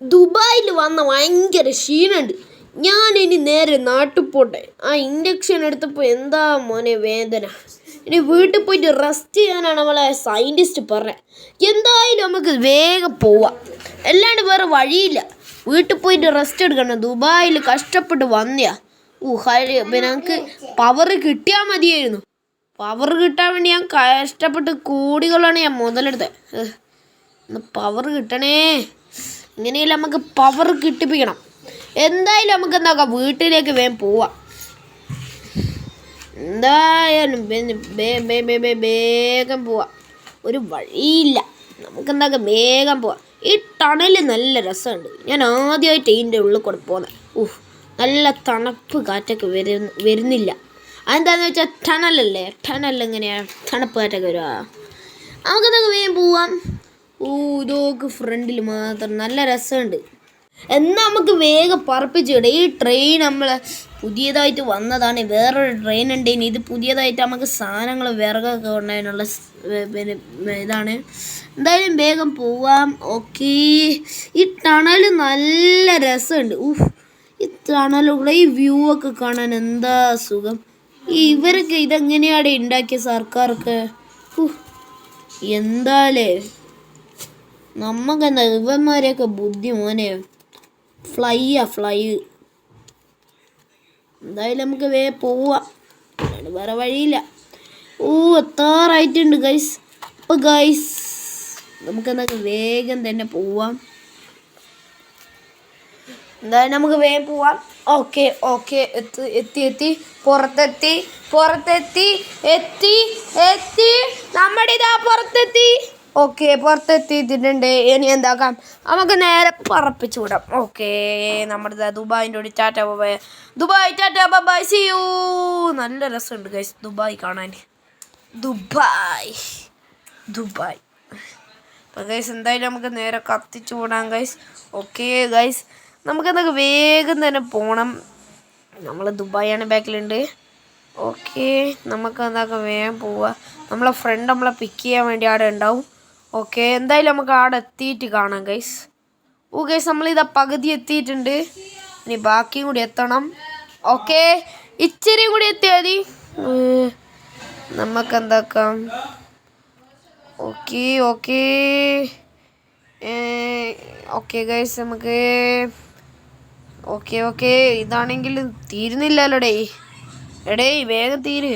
ദുബായിൽ വന്ന ഭയങ്കര ക്ഷീണുണ്ട്. ഞാനിനി നേരെ നാട്ടിൽ പോട്ടെ. ആ ഇൻഡക്ഷൻ എടുത്തപ്പോൾ എന്താ മോനെ വേദന. ഇനി വീട്ടിൽ പോയിട്ട് റെസ്റ്റ് ചെയ്യാനാണ് നമ്മളെ സയൻറ്റിസ്റ്റ് പറഞ്ഞത്. എന്തായാലും നമുക്ക് വേഗം പോവാം, അല്ലാണ്ട് വേറെ വഴിയില്ല. വീട്ടിൽ പോയിട്ട് റെസ്റ്റ് എടുക്കണം. ദുബായിൽ കഷ്ടപ്പെട്ട് വന്നയാ. പിന്നെ ഞങ്ങൾക്ക് പവർ കിട്ടിയാൽ മതിയായിരുന്നു. പവർ കിട്ടാൻ വേണ്ടി ഞാൻ കഷ്ടപ്പെട്ട് കോടികളാണ് ഞാൻ മുതലെടുത്തത്. പവർ കിട്ടണേ, ഇങ്ങനെയല്ല നമുക്ക് പവർ കിട്ടിപ്പിക്കണം. എന്തായാലും നമുക്ക് എന്താക്കാം, വീട്ടിലേക്ക് വേഗം പോവാം. എന്തായാലും വേഗം പോവാം, ഒരു വഴിയില്ല. നമുക്കെന്താക്കാം വേഗം പോവാം. ഈ ടണൽ നല്ല രസമുണ്ട്. ഞാൻ ആദ്യമായിട്ട് ഇതിൻ്റെ ഉള്ളിൽ കൂടെ പോകുന്നത്. നല്ല തണുപ്പ് കാറ്റൊക്കെ വരുന്നില്ല. അതെന്താണെന്ന് വെച്ചാൽ ടണലല്ലേ, ടണൽ എങ്ങനെയാണ് തണുപ്പ് കാറ്റൊക്കെ വരുക. നമുക്കെന്തൊക്കെ വേഗം പോവാം. ഇതൊക്കെ ഫ്രണ്ടിൽ മാത്രം നല്ല രസമുണ്ട്. എന്നാൽ നമുക്ക് വേഗം പറപ്പിച്ചിട. ഈ ട്രെയിൻ നമ്മൾ പുതിയതായിട്ട് വന്നതാണ്. വേറൊരു ട്രെയിൻ ഉണ്ടെങ്കിൽ ഇത് പുതിയതായിട്ട് നമുക്ക് സാധനങ്ങൾ വിറകൊക്കെ കൊണ്ടതിനുള്ള ഇതാണ്. എന്തായാലും വേഗം പോവാം. ഓക്കേ, ഈ ടണൽ നല്ല രസമുണ്ട്. ഈ ടണലുകൂടെ ഈ വ്യൂ ഒക്കെ കാണാൻ എന്താ സുഖം. ഇവരൊക്കെ ഇതെങ്ങനെയാണ് ഉണ്ടാക്കിയ സർക്കാരൊക്കെ. എന്താലേ നമുക്കെന്താ ഇവന്മാരെയൊക്കെ ബുദ്ധി മോനെ. ഫ്ലൈ. എന്തായാലും നമുക്ക് വേഗം പോവാം, വേറെ വഴിയില്ല. എത്താറായിട്ടുണ്ട് ഗൈസ്. അപ്പോൾ ഗൈസ് നമുക്കെന്താ വേഗം തന്നെ പോവാം. എന്തായാലും നമുക്ക് വേഗം പോവാം. ഓക്കെ എത്തി പുറത്തെത്തി നമ്മുടെ ഇതാ പുറത്തെത്തി. പുറത്തെത്തിയിട്ടുണ്ട്. ഇനി എന്താക്കാം, നമുക്ക് നേരെ പറപ്പിച്ചു വിടാം. നമ്മുടെ ദുബായിൻ്റെ ഒരു tata bye. Dubai tata bye, see you. നല്ല രസമുണ്ട് ഗൈസ് ദുബായ് കാണാൻ. ദുബായ് അപ്പോൾ ഗൈസ് എന്തായാലും നമുക്ക് നേരെ കത്തിച്ചു വിടാം ഗൈസ്. ഗൈസ് നമുക്കെന്തൊക്കെ വേഗം തന്നെ പോകണം. നമ്മൾ ദുബായാണ് ബാക്കിലുണ്ട്. നമുക്ക് എന്താക്കാം വേഗം പോവുക. നമ്മളെ ഫ്രണ്ട് നമ്മളെ പിക്ക് ചെയ്യാൻ വേണ്ടി അവിടെ ഉണ്ടാവും. എന്തായാലും നമുക്ക് അവിടെ എത്തിയിട്ട് കാണാം ഗൈസ്. ഗൈസ് നമ്മളിതാ പകുതി എത്തിയിട്ടുണ്ട്. ഇനി ബാക്കിയും കൂടി എത്തണം. ഇച്ചിരിയും കൂടി എത്തിയാൽ മതി. നമുക്കെന്താക്കാം ഗൈസ് നമുക്ക് ഇതാണെങ്കിൽ തീരുന്നില്ലല്ലോ എടേ വേഗം തീര്.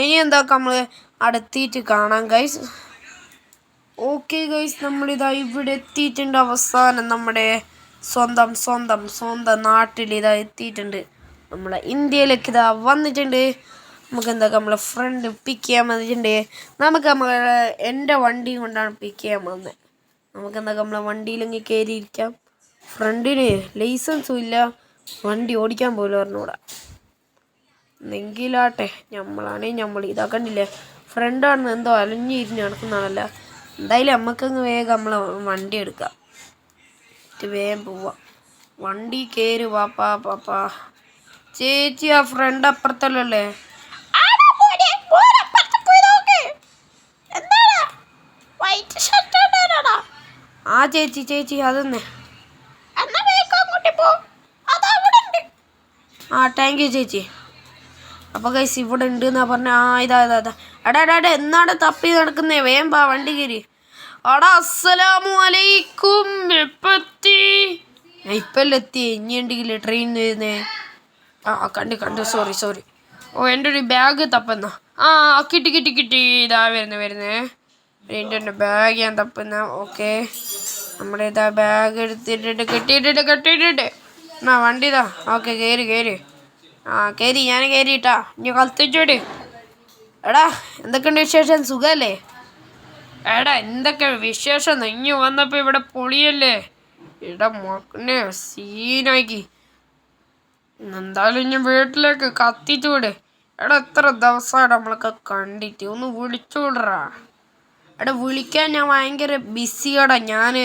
ഇനി എന്താക്കാം, നമ്മൾ അടുത്തിട്ട് കാണാം ഗൈസ്. ഗൈസ് നമ്മളിതാ ഇവിടെ എത്തിയിട്ടുണ്ട്. അവസാനം നമ്മുടെ സ്വന്തം നാട്ടിൽ ഇതാ എത്തിയിട്ടുണ്ട്. നമ്മളെ ഇന്ത്യയിലേക്ക് ഇതാ വന്നിട്ടുണ്ട്. നമുക്ക് എന്താക്കാം, നമ്മളെ ഫ്രണ്ട് പിക്ക് ചെയ്യാൻ വന്നിട്ടുണ്ട്. എൻ്റെ വണ്ടിയും കൊണ്ടാണ് പിക്ക് ചെയ്യാൻ വന്നത്. നമുക്കെന്താക്കാം നമ്മളെ വണ്ടിയിലെങ്കിൽ കയറിയിരിക്കാം. ഫ്രണ്ടിന് ലൈസൻസും ഇല്ല, വണ്ടി ഓടിക്കാൻ പോലും പറഞ്ഞൂടാ. എങ്കിലാട്ടെ നമ്മൾ ഇതാക്കണ്ടില്ലേ, ഫ്രണ്ടാണെന്ന് എന്തോ അലഞ്ഞിരിഞ്ഞ് നടക്കുന്നതാണല്ല. എന്തായാലും നമുക്കങ്ങ് വേഗം നമ്മളെ വണ്ടി എടുക്കാം, വേഗം പോവാം. വണ്ടി കയറി പാപ്പാ. ചേച്ചി ആ ഫ്രണ്ട് അപ്പുറത്തല്ലേ? ആ ചേച്ചി അതന്നെ. താങ്ക് യു ചേച്ചി. അപ്പോൾ ഗൈസ് ഇവിടെ ഉണ്ട് എന്നാ പറഞ്ഞ. ഇതാ എടാ എന്നാടെ തപ്പി നടക്കുന്നേ, വേഗം പാ വണ്ടി കയറി. അസ്സലാമു അലൈക്കും. ഇപ്പല്ലേ എത്തി. ഇനി ഉണ്ടെങ്കിലേ ട്രെയിൻ വരുന്നേ. കണ്ടു സോറി. എൻ്റെ ഒരു ബാഗ് തപ്പുന്ന. കിട്ടി. ഇതാ വരുന്നേ. എൻ്റെ ബാഗ് ഞാൻ തപ്പുന്ന. നമ്മുടെ ഇതാ ബാഗ് എടുത്തിട്ടുണ്ട്. കെട്ടിയിട്ടുണ്ട്. വണ്ടി ഇതാ. കയറി കയറി ഞാൻ കയറിയിട്ടാ. ഇനി കളിച്ചോട്. എടാ എന്തൊക്കെയുണ്ട് വിശേഷം, സുഖല്ലേ? എന്തൊക്കെ വിശേഷം? ഇനി വന്നപ്പോൾ ഇവിടെ പൊളിയല്ലേ? മക്കനെ സീനാക്കി. എന്തായാലും ഇനി വീട്ടിലേക്ക് കത്തിച്ചൂടെ? എത്ര ദിവസമാണ് നമ്മളൊക്കെ കണ്ടിട്ട്, ഒന്ന് വിളിച്ചോടറാ. വിളിക്കാൻ ഞാൻ ഭയങ്കര ബിസിയാടാ. ഞാൻ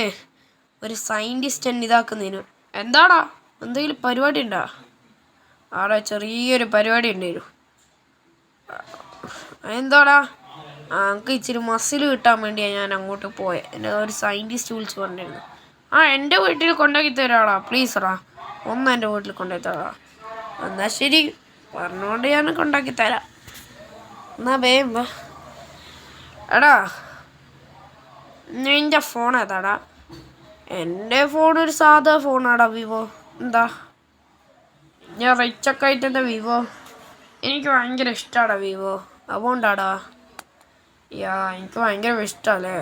ഒരു സയൻറ്റിസ്റ്റ് തന്നെ ഇതാക്കുന്നതിന്. എന്താടാ എന്തെങ്കിലും പരിപാടി ഉണ്ടോ? ചെറിയൊരു പരിപാടി ഉണ്ടായിരുന്നു. എന്താടാ? എനിക്ക് ഇച്ചിരി മസിൽ കിട്ടാൻ വേണ്ടിയാണ് ഞാൻ അങ്ങോട്ട് പോയത്. എൻ്റെ ഒരു സയൻറ്റിസ്റ്റ് വിളിച്ച് പറഞ്ഞിരുന്നു. ആ എൻ്റെ വീട്ടിൽ കൊണ്ടാക്കി തരാടാ പ്ലീസറാ, ഒന്ന് എൻ്റെ വീട്ടിൽ കൊണ്ടുപോയി തരാ. എന്നാൽ ശരി, പറഞ്ഞുകൊണ്ട് ഞാൻ കൊണ്ടാക്കി തരാം. എന്നാ വേഗം വാ. എടാ നിൻ്റെ ഫോൺ ഏതാടാ? എൻ്റെ ഫോൺ ഒരു സാധാ ഫോണാടാ, വിവോ. എന്താ ഞാൻ റിച്ചൊക്കെ ആയിട്ട് എന്താ വിവോ? എനിക്ക് ഭയങ്കര ഇഷ്ടമാടാ വിവോ, അതുകൊണ്ടാടാ. എനിക്ക് ഭയങ്കര ഇഷ്ടമല്ലേ.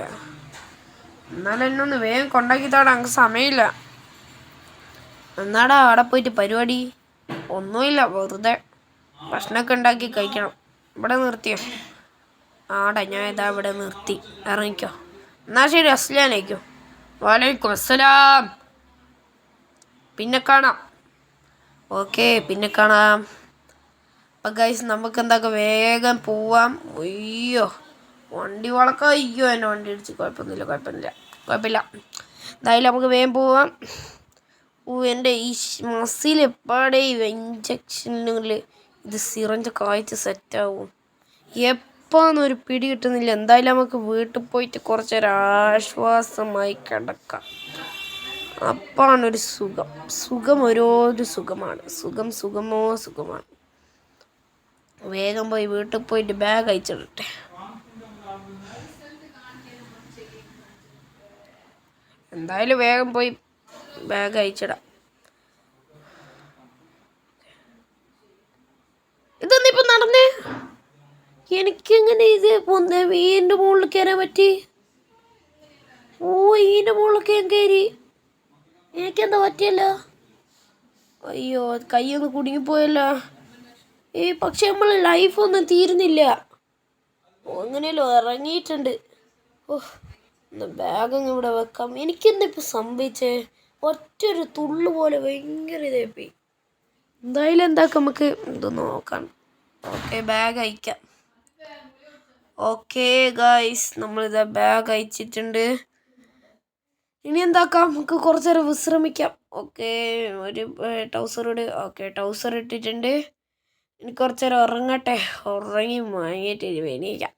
എന്നാലും എന്നെ ഒന്ന് വേഗം കൊണ്ടാക്കി താടാ, എനിക്ക് സമയമില്ല. എന്നാടാ അവിടെ പോയിട്ട് പരിപാടി? ഒന്നുമില്ല, വെറുതെ ഭക്ഷണമൊക്കെ ഉണ്ടാക്കി കഴിക്കണം. ഇവിടെ നിർത്തിയോ? ആടാ ഞാൻ ഇതാ ഇവിടെ നിർത്തി, ഇറങ്ങിക്കോ. എന്നാൽ ശരി, അസ്സലാമലൈക്കും. വലൈക്കും അസ്സലാം. പിന്നെ കാണാം. ഓക്കെ, പിന്നെ കാണാം. അപ്പം ഗൈസ് നമുക്ക് എന്താക്കാം, വേഗം പോവാം. അയ്യോ വണ്ടി വളക്കാം. അയ്യോ എൻ്റെ വണ്ടി ഇടിച്ച്. കുഴപ്പമില്ല. എന്തായാലും നമുക്ക് വേഗം പോവാം. എൻ്റെ ഈ മസിൽ എപ്പാടെ ഇഞ്ചക്ഷനിൽ ഇത് സിറഞ്ചൊക്കെ ആയിട്ട് സെറ്റാവും. എപ്പോഴൊന്നൊരു പിടി കിട്ടുന്നില്ല. എന്തായാലും നമുക്ക് വീട്ടിൽ പോയിട്ട് കുറച്ചൊരാശ്വാസമായി കിടക്കാം. അപ്പാണൊരു സുഖം ഓരോരു സുഖമാണ്. സുഖമാണ്. വേഗം പോയി വീട്ടിൽ പോയിട്ട് ബാഗ് അയച്ചിടട്ടെ. എന്തായാലും വേഗം പോയി ബാഗ് അയച്ചിടാം. ഇതെന്നിപ്പം നടന്നേ? എനിക്കെങ്ങനെ ഇത് വീടിൻ്റെ മുകളിൽ കയറാൻ പറ്റി? ഇതിൻ്റെ മുകളിലൊക്കെ ഞാൻ കയറി. എനിക്കെന്താ പറ്റിയല്ലോ? അയ്യോ കൈയൊന്ന് കുടുങ്ങിപ്പോയല്ലോ. പക്ഷെ നമ്മൾ ലൈഫൊന്നും തീരുന്നില്ല. എങ്ങനെയല്ലോ ഇറങ്ങിയിട്ടുണ്ട്. ഒന്ന് ബാഗങ്ങ് ഇവിടെ വെക്കാം. എനിക്കെന്താ ഇപ്പം സംഭവിച്ചേ? ഒറ്റൊരു തുള്ളു പോലെ ഭയങ്കര ഇതായിപ്പോയി. എന്തായാലും എന്താക്കാം, നമുക്ക് ഇത് നോക്കാം. ഓക്കെ, ബാഗ് അയക്കാം. ഓക്കെ ഗൈസ്, നമ്മളിതാ ബാഗ് അയച്ചിട്ടുണ്ട്. ഇനി എന്താക്കാം, നമുക്ക് കുറച്ച് നേരം വിശ്രമിക്കാം. ഓക്കെ, ഒരു ടൗസർ ഇട്ടിട്ടുണ്ട്. ഇനി കുറച്ച് നേരം ഉറങ്ങട്ടെ. ഉറങ്ങി വാങ്ങിയിട്ട് എണീക്കാം.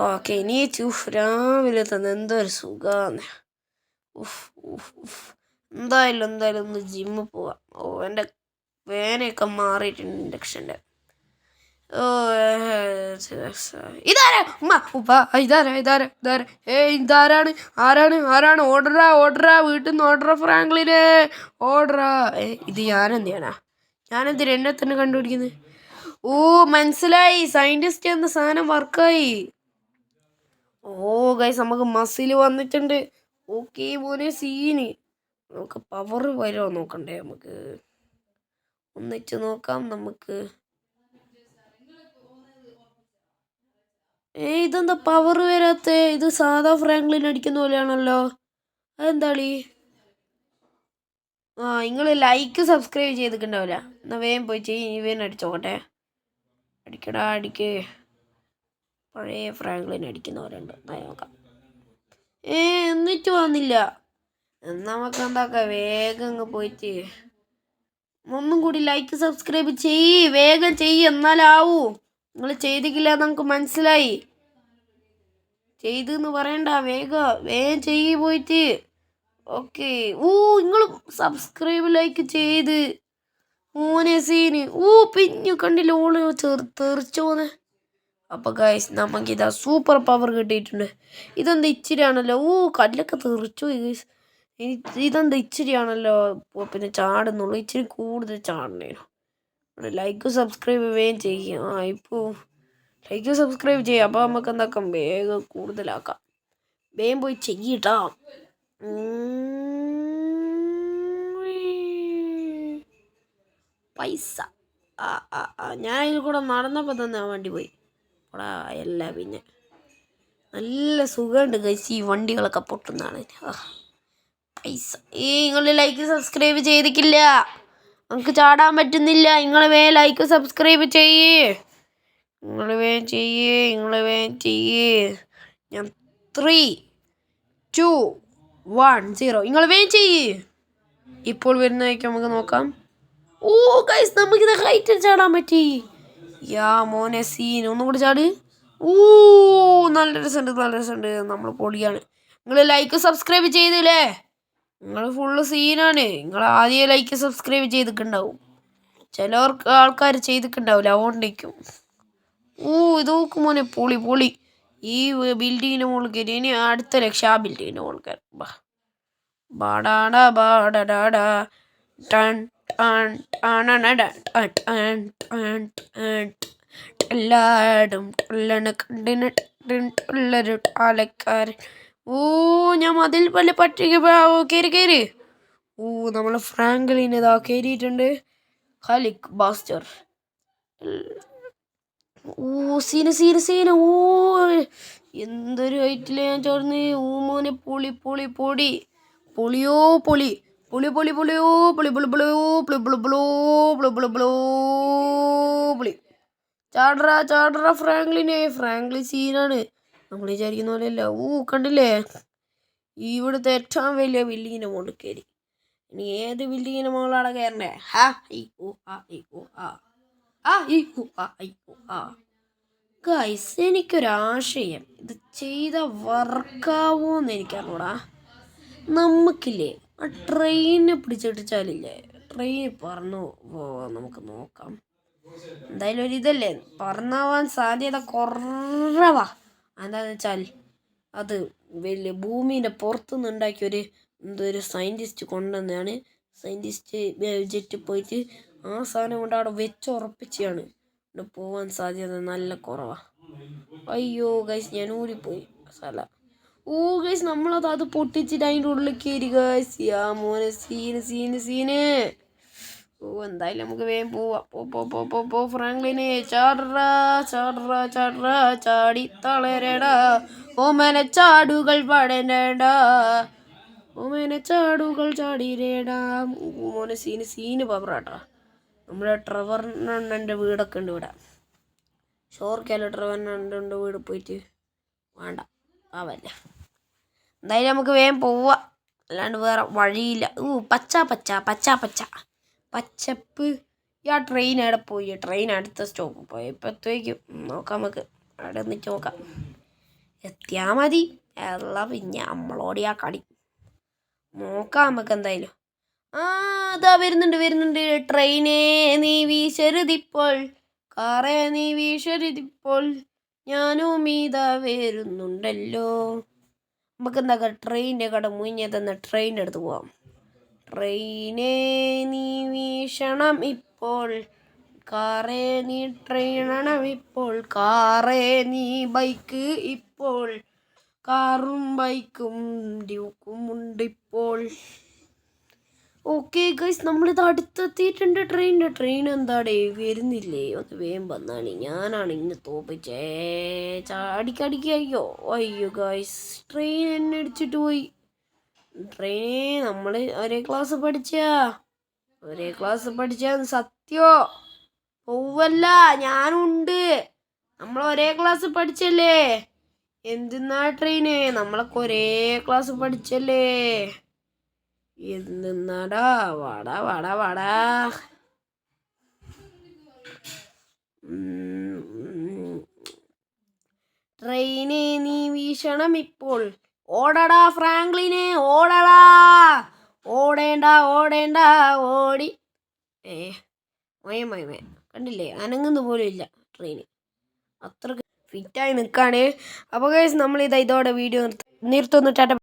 ഓക്കെ, എണീച്ചു. രാവിലെ തന്നെ എന്തൊരു സുഖമാണ്. എന്തായാലും ഒന്ന് ജിമ്മിൽ പോവാം. എൻ്റെ വേനയൊക്കെ മാറിയിട്ടുണ്ട് ഇൻഡക്ഷൻ്റെ. ആരാണ്? ഓർഡറാ വീട്ടിൽ നിന്ന് ഓർഡറാ ഫ്രാങ്ക്ലിനെ, ഓർഡറാ. ഇത് ഞാനെന്തിനാ എന്നെ തന്നെ കണ്ടുപിടിക്കുന്നത്? മനസ്സിലായി, സയൻറ്റിസ്റ്റ് എന്ന സാധനം വർക്കായി. ഗൈസ് നമുക്ക് മസിൽ വന്നിട്ടുണ്ട്. ഓക്കെ മോനെ സീന്. നമുക്ക് പവർ വരുമോ നോക്കണ്ടേ? നമുക്ക് ഒന്നിച്ച് നോക്കാം. നമുക്ക് ഇതെന്താ പവർ വരാത്ത? ഇത് സാധാ ഫ്രാങ്ക്ലിൻ അടിക്കുന്ന പോലെയാണല്ലോ. അതെന്താളി? നിങ്ങൾ ലൈക്ക് സബ്സ്ക്രൈബ് ചെയ്തിട്ടുണ്ടാവില്ല. എന്നാൽ വേഗം പോയി വേഗം അടിച്ചോട്ടെ. അടിക്ക്. പഴയ ഫ്രാങ്ക്ലിൻ അടിക്കുന്ന പോലെ ഉണ്ട്. നോക്കാം. എന്നിട്ട് വന്നില്ല. നമുക്ക് എന്താക്കാം, വേഗം അങ്ങ് പോയിട്ട് ഒന്നും കൂടി ലൈക്ക് സബ്സ്ക്രൈബ് വേഗം എന്നാലാവൂ. നിങ്ങൾ ചെയ്തിട്ടില്ല നമുക്ക് മനസ്സിലായി. ചെയ്തെന്ന് പറയണ്ട, വേഗം പോയിട്ട്. ഓക്കെ, നിങ്ങൾ സബ്സ്ക്രൈബ് ലൈക്ക് ചെയ്ത് മോനെ സീന്. പിന്നു കണ്ടില്ല, ഓള് തെറിച്ചോന്ന്. അപ്പോൾ ഗൈസ് നമുക്കിതാ സൂപ്പർ പവർ കിട്ടിയിട്ടുണ്ട്. ഇതെന്താ ഇച്ചിരിയാണല്ലോ. കല്ലൊക്കെ തെറിച്ചു ഗൈസ്. ഇതെന്താ ഇച്ചിരിയാണല്ലോ. പിന്നെ ചാടുന്നുള്ളൂ. ഇച്ചിരി കൂടുതൽ ചാടണേനു. ലൈക്ക് സബ്സ്ക്രൈബ് വേഗം ചെയ്യാം. ഇപ്പോൾ ലൈക്ക് സബ്സ്ക്രൈബ് ചെയ്യാം. അപ്പോൾ നമുക്ക് എന്താക്കാം, വേഗം കൂടുതലാക്കാം. വേഗം പോയി ചെയ്യട്ടാ. പൈസ ഞാൻ ഇതിൽ കൂടെ നടന്നപ്പോൾ തന്നെ ആ വണ്ടി പോയി. പിന്നെ നല്ല സുഖമുണ്ട് ഗൈസ് ഈ വണ്ടികളൊക്കെ പൊട്ടുന്നതാണ്. പൈസ. നിങ്ങൾ ലൈക്ക് സബ്സ്ക്രൈബ് ചെയ്തിട്ടില്ല, നമുക്ക് ചാടാൻ പറ്റുന്നില്ല. നിങ്ങൾ വേഗം ലൈക്ക് സബ്സ്ക്രൈബ് നിങ്ങൾ വേഗം ചെയ്യേ. ഞാൻ 3, 2, 1, 0. നിങ്ങൾ വേഗം ചെയ്യേ. ഇപ്പോൾ വരുന്നതായിരിക്കും, നമുക്ക് നോക്കാം. ഗൈസ് നമുക്കിത് ഹൈറ്റിൽ ചാടാൻ പറ്റി. മോനെ സീൻ. ഒന്നും കൂടി ചാട്. ഊ നല്ല രസമുണ്ട് നമ്മൾ പൊളിയാണ്. നിങ്ങൾ ലൈക്ക് സബ്സ്ക്രൈബ് ചെയ്തില്ലേ? നിങ്ങൾ ഫുള്ള് സീനാണ്. നിങ്ങൾ ആദ്യം ലൈക്ക് സബ്സ്ക്രൈബ് ചെയ്തിട്ടുണ്ടാവും. ചിലവർക്ക് ആൾക്കാർ ചെയ്തിട്ടുണ്ടാവില്ല, അതുകൊണ്ടേക്കും. ഇത് നോക്കും മോനെ, പൊളി. ഈ ബിൽഡിങ്ങിൻ്റെ മുകളിൽ കയറി. ഇനി അടുത്ത ലക്ഷ്യം ആ ബിൽഡിങ്ങിൻ്റെ മുകളിൽ കയറി. ബാടാടാ ബാടാടാ ടൺ ടൺ ടണട ടൺ ടൺ ടൺ എല്ലായിടും ടൊല്ലണ കണ്ടിന് ടൊല്ലൊരു ആലക്കാരൻ. ഞാൻ മതിൽ പല പട്ടിക കയറി. നമ്മൾ ഫ്രാങ്ക്ലിൻ ഇതാ കയറിയിട്ടുണ്ട്. ഖാലിക് ബാസ്റ്റർ. സീന്. എന്തൊരു ഹൈറ്റില് ഞാൻ ചോർന്ന്. മോനെ പൊളി പൊളിയോ പൊളി പൊളി പൊളി പൊളിയോ പൊളി പൊളി പൊളിയോ പൊളി പൊളി പൊളോ പൊളി പൊളി പൊളോ പൊളി. ചാടറ ഫ്രാങ്ക്ലിൻ സീനാണ്. നമ്മൾ വിചാരിക്കുന്ന പോലെയല്ല. കണ്ടില്ലേ, ഇവിടുത്തെ ഏറ്റവും വലിയ ബിൽഡിങ്ങിൻ്റെ മുകളിൽ കയറി. ഇനി ഏത് ബിൽഡിങ്ങിൻ്റെ മുകളിലാണ് കയറണ്ടേ? ഗൈസ്, എനിക്കൊരാശയം. ഇത് ചെയ്ത വർക്കാവോന്ന് എനിക്കറിഞ്ഞൂടാ. നമുക്കില്ലേ ആ ട്രെയിനെ പിടിച്ചിട്ടിച്ചാലില്ലേ, ട്രെയിൻ പറന്നു പോവാൻ നമുക്ക് നോക്കാം. എന്തായാലും ഒരിതല്ലേ, പറന്നാവാൻ സാധ്യത കുറവാ. എന്താണെന്ന് വെച്ചാൽ അത് വലിയ ഭൂമിൻ്റെ പുറത്തുനിന്ന് ഉണ്ടാക്കിയൊരു എന്തൊരു സയൻറ്റിസ്റ്റ് കൊണ്ടുവന്നതാണ്. സയൻറ്റിസ്റ്റ് ജെറ്റ് പോയിട്ട് ആ സാധനം കൊണ്ട് അവിടെ വെച്ചുറപ്പിച്ചാണ്. ഇവിടെ പോവാൻ സാധ്യത നല്ല കുറവാണ്. അയ്യോ ഗൈസ്, ഞാൻ ഊരിപ്പോയി സ്ഥലം. ഗൈസ്, നമ്മളത് പൊട്ടിച്ചിട്ട് അതിൻ്റെ ഉള്ളിൽ കയറി ഗൈസ്. മോനെ സീന്. എന്തായാലും നമുക്ക് വേഗം പോവാം. ഫ്രാങ്ക്ലിനെ ചാടി തളരടാ ഓമന ചാടുകൾ പടനടാ ഓമന ചാടുകൾ ചാടിരേടാ. മോനെ സീന് പവറാട്ടാ. നമ്മുടെ ട്രെവറിനണ്ണൻ്റെ വീടൊക്കെ ഉണ്ട് ഇവിടെ. ഷോർക്കല്ല ട്രെവറിനണ്ണൻ്റെ വീട് പോയിട്ട് വേണ്ട ആവല്ല. എന്തായാലും നമുക്ക് വേഗം പോവാം, അല്ലാണ്ട് വേറെ വഴിയില്ല. പച്ചപ്പ്. ആ ട്രെയിൻ എവിടെ പോയി? ട്രെയിൻ അടുത്ത സ്റ്റോപ്പ് പോയി. ഇപ്പോഴത്തേക്കും നോക്കാം, നമുക്ക് അവിടെ നിന്നിട്ട് നോക്കാം. എത്തിയാൽ മതി. എല്ലാം പിന്നെ നമ്മളോട് ആ കളി നോക്കാം നമുക്ക് എന്തായാലും. അതാ വരുന്നുണ്ട്. ട്രെയിനേ നീ വീശരുതിപ്പോൾ, കാറേ നീ വീശരുതിപ്പോൾ, ഞാനും ഇതാ വരുന്നുണ്ടല്ലോ. നമുക്ക് എന്താക്കാം, ട്രെയിനിൻ്റെ കട മുങ്ങിയതെന്ന ട്രെയിനിൻ്റെ അടുത്ത് പോവാം. ട്രെയിനേ നീ വീശണം ഇപ്പോൾ, കാറേ നീ ട്രെയിനണം ഇപ്പോൾ, കാറേ നീ ബൈക്ക് ഇപ്പോൾ, കാറും ബൈക്കും ഡ്യൂക്കും ഉണ്ടിപ്പോൾ. ഓക്കെ ഗൈസ്, നമ്മളിത് അടുത്തെത്തിയിട്ടുണ്ട്. ട്രെയിൻ എന്താടേ വരുന്നില്ലേ? ഒന്ന് വേഗം വന്നാണ്. ഞാനാണ് ഇന്ന് തോപ്പിച്ചേ. ചാടിക്കടിക്കോ. അയ്യോ ഗൈസ്, ട്രെയിൻ എന്നെ അടിച്ചിട്ട് പോയി. ട്രെയിനേ നമ്മൾ ഒരേ ക്ലാസ് പഠിച്ച സത്യോ പോവല്ല, ഞാനുണ്ട്. നമ്മൾ ഒരേ ക്ലാസ് പഠിച്ചല്ലേ. എന്തിന്നാ ട്രെയിന്? നമ്മളൊക്കെ ഒരേ ക്ലാസ് പഠിച്ചല്ലേ. എന്തിന്നാടാ? വാടാ. ട്രെയിനെ നീ വീശണം ഇപ്പോൾ, ഓടടാ ഫ്രാങ്ക്ലിനെ ഓടടാ. ഓടേണ്ട ഓടി. മയ കണ്ടില്ലേ, അനങ്ങുന്ന പോലും ഇല്ല ട്രെയിന്. അത്രക്ക് ഫിറ്റായി നിൽക്കുകയാണ്. അപ്പോൾ ഗൈസ്, നമ്മളിതാ ഇതോടെ വീഡിയോ നിർത്തുന്നു. ടാറ്റ.